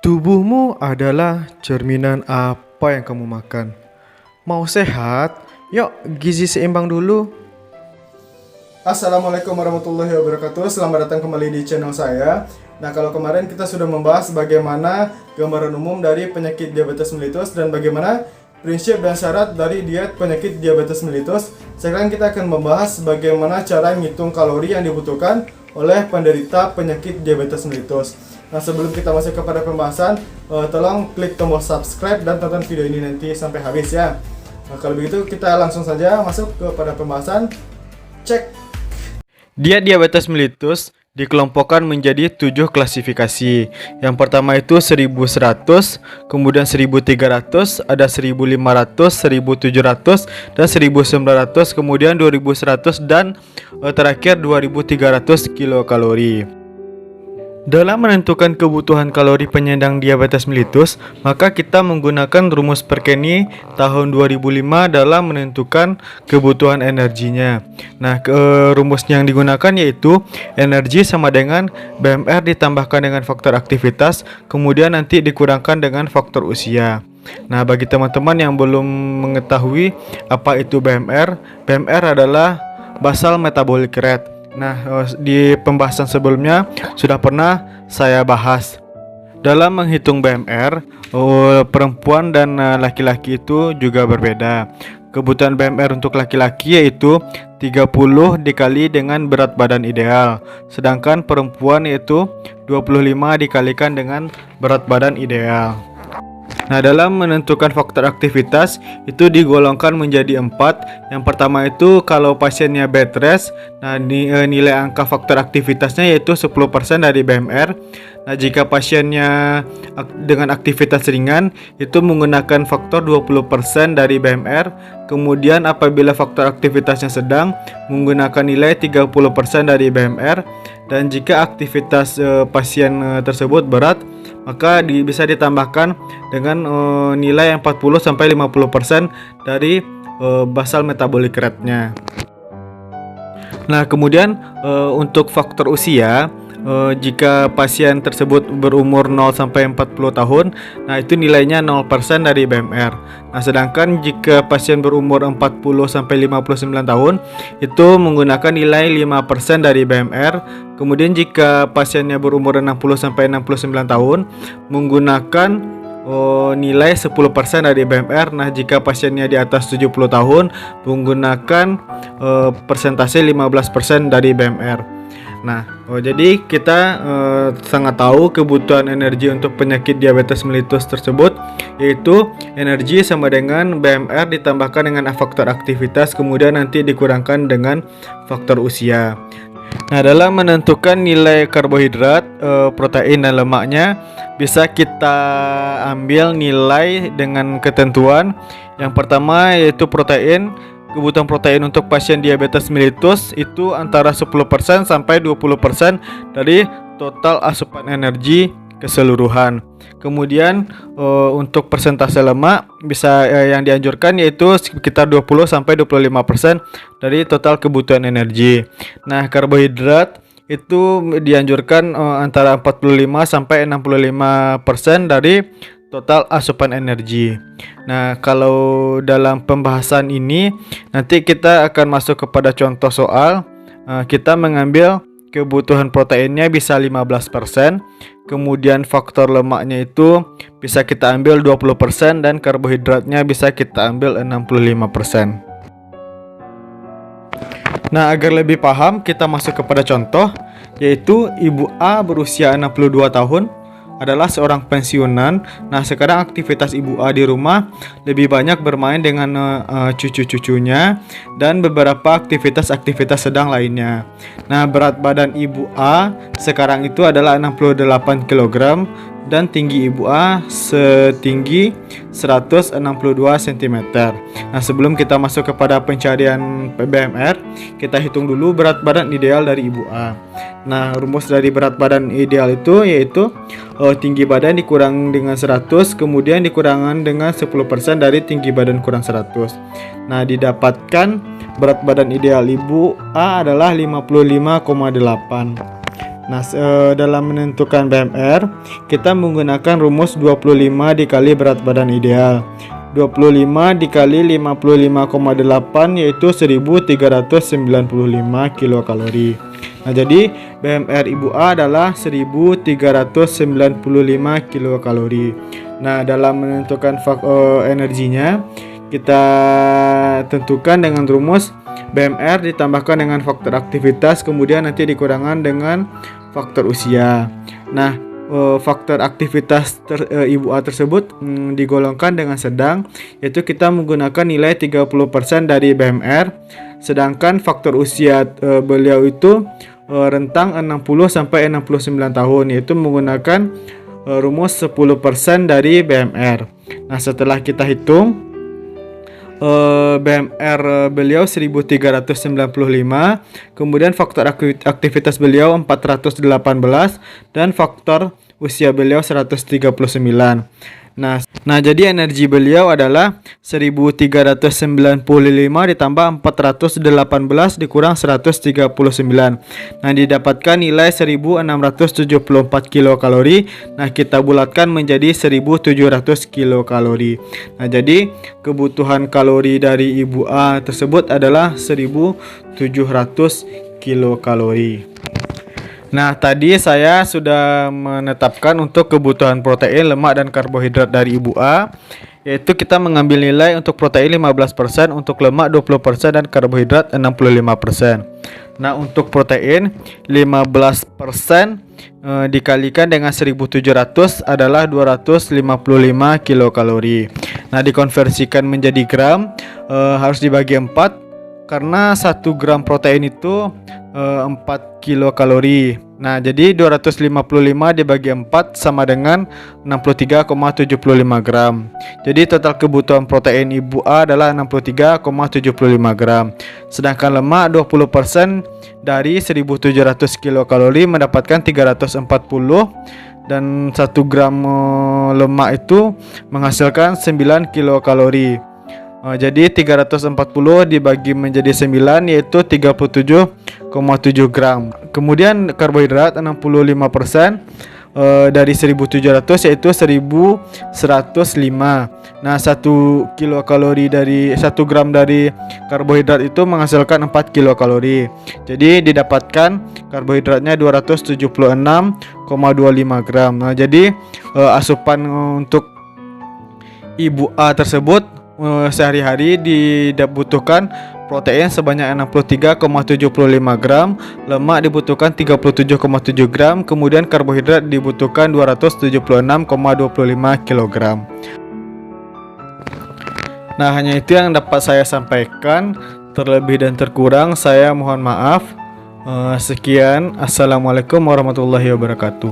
Tubuhmu adalah cerminan apa yang kamu makan. Mau sehat? Yuk, gizi seimbang dulu. Assalamualaikum warahmatullahi wabarakatuh. Selamat datang kembali di channel saya. Nah, kalau kemarin kita sudah membahas bagaimana gambaran umum dari penyakit diabetes mellitus dan bagaimana prinsip dan syarat dari diet penyakit diabetes mellitus. Sekarang kita akan membahas bagaimana cara menghitung kalori yang dibutuhkan oleh penderita penyakit diabetes mellitus. Nah, sebelum kita masuk kepada pembahasan, tolong klik tombol subscribe dan tonton video ini nanti sampai habis ya. Nah, kalau begitu kita langsung saja masuk kepada pembahasan. Cek. Diet diabetes mellitus dikelompokkan menjadi 7 klasifikasi. Yang pertama itu 1100, kemudian 1300, ada 1500, 1700, dan 1900, kemudian 2100, dan terakhir 2300 kilokalori. Dalam menentukan kebutuhan kalori penyandang diabetes mellitus, maka kita menggunakan rumus Perkeni tahun 2005 dalam menentukan kebutuhan energinya. Nah, rumusnya yang digunakan yaitu energi sama dengan BMR ditambahkan dengan faktor aktivitas, kemudian nanti dikurangkan dengan faktor usia. Nah, bagi teman-teman yang belum mengetahui apa itu BMR, BMR adalah basal metabolic rate. Nah, di pembahasan sebelumnya sudah pernah saya bahas. Dalam menghitung BMR, perempuan dan laki-laki itu juga berbeda. Kebutuhan BMR untuk laki-laki yaitu 30 dikali dengan berat badan ideal, sedangkan perempuan yaitu 25 dikalikan dengan berat badan ideal. Nah, dalam menentukan faktor aktivitas itu digolongkan menjadi 4. Yang pertama itu kalau pasiennya bed rest, nah nilai angka faktor aktivitasnya yaitu 10% dari BMR. Nah, jika pasiennya dengan aktivitas ringan itu menggunakan faktor 20% dari BMR. Kemudian apabila faktor aktivitasnya sedang menggunakan nilai 30% dari BMR. Dan jika aktivitas pasien tersebut berat, maka bisa ditambahkan dengan nilai 40-50% dari basal metabolic rate-nya. Nah, kemudian untuk faktor usia, jika pasien tersebut berumur 0-40 tahun, nah itu nilainya 0% dari BMR. Nah, sedangkan jika pasien berumur 40-59 tahun, itu menggunakan nilai 5% dari BMR. Kemudian jika pasiennya berumur 60-69 tahun, menggunakan nilai 10% dari BMR. Nah, jika pasiennya di atas 70 tahun, menggunakan persentase 15% dari BMR. Nah, jadi kita sangat tahu kebutuhan energi untuk penyakit diabetes mellitus tersebut, yaitu energi sama dengan BMR ditambahkan dengan faktor aktivitas, kemudian nanti dikurangkan dengan faktor usia. Nah, dalam menentukan nilai karbohidrat, protein dan lemaknya, bisa kita ambil nilai dengan ketentuan. Yang pertama yaitu protein. Kebutuhan protein untuk pasien diabetes mellitus itu antara 10% sampai 20% dari total asupan energi keseluruhan. Kemudian untuk persentase lemak bisa yang dianjurkan yaitu sekitar 20 sampai 25% dari total kebutuhan energi. Nah, karbohidrat itu dianjurkan antara 45 sampai 65% dari total asupan energi. Nah, kalau dalam pembahasan ini nanti kita akan masuk kepada contoh soal. Kita mengambil kebutuhan proteinnya bisa 15%, kemudian faktor lemaknya itu bisa kita ambil 20% dan karbohidratnya bisa kita ambil 65%. Nah, agar lebih paham kita masuk kepada contoh, yaitu Ibu A berusia 62 tahun, adalah seorang pensiunan. Nah, sekarang aktivitas Ibu A di rumah lebih banyak bermain dengan cucu-cucunya dan beberapa aktivitas sedang lainnya. Nah, berat badan Ibu A sekarang itu adalah 68 kg dan tinggi Ibu A setinggi 162 cm. Nah, sebelum kita masuk kepada pencarian BMR, kita hitung dulu berat badan ideal dari Ibu A. Nah, rumus dari berat badan ideal itu yaitu tinggi badan dikurang dengan 100, kemudian dikurangkan dengan 10% dari tinggi badan kurang 100. Nah, didapatkan berat badan ideal Ibu A adalah 55,8. Nah, dalam menentukan BMR, kita menggunakan rumus 25 dikali berat badan ideal. 25 dikali 55,8 yaitu 1395 kilokalori. Nah, jadi BMR Ibu A adalah 1395 kilokalori. Nah, dalam menentukan energinya, kita tentukan dengan rumus BMR ditambahkan dengan faktor aktivitas, kemudian nanti dikurangkan dengan faktor usia. Nah, faktor aktivitas Ibu A tersebut digolongkan dengan sedang, yaitu kita menggunakan nilai 30% dari BMR, sedangkan faktor usia beliau itu rentang 60 sampai 69 tahun, yaitu menggunakan rumus 10% dari BMR. Nah, setelah kita hitung BMR beliau 1395, kemudian faktor aktivitas beliau 418 dan faktor usia beliau 139. Nah, jadi energi beliau adalah 1395 ditambah 418 dikurang 139. Nah, didapatkan nilai 1674 kilokalori. Nah, kita bulatkan menjadi 1700 kilokalori. Nah, jadi kebutuhan kalori dari Ibu A tersebut adalah 1700 kilokalori. Nah, tadi saya sudah menetapkan untuk kebutuhan protein, lemak, dan karbohidrat dari Ibu A, yaitu kita mengambil nilai untuk protein 15%, untuk lemak 20%, dan karbohidrat 65%. Nah, untuk protein 15% dikalikan dengan 1700 adalah 255 kilokalori. Nah, dikonversikan menjadi gram, harus dibagi 4 karena 1 gram protein itu 4 kilokalori. Nah, jadi 255 dibagi 4 sama dengan 63,75 gram. Jadi total kebutuhan protein Ibu A adalah 63,75 gram. Sedangkan lemak 20% dari 1700 kilokalori mendapatkan 340, dan 1 gram lemak itu menghasilkan 9 kilokalori. Jadi 340 dibagi menjadi 9 yaitu 37,7 gram. Kemudian karbohidrat 65% dari 1700 yaitu 1105. Nah, 1 kilokalori dari 1 gram dari karbohidrat itu menghasilkan 4 kilokalori. Jadi didapatkan karbohidratnya 276,25 gram. Nah, jadi asupan untuk Ibu A tersebut sehari-hari dibutuhkan protein sebanyak 63,75 gram, lemak dibutuhkan 37,7 gram, kemudian karbohidrat dibutuhkan 276,25 kg. Nah, hanya itu yang dapat saya sampaikan. Terlebih dan terkurang saya mohon maaf. Sekian, assalamualaikum warahmatullahi wabarakatuh.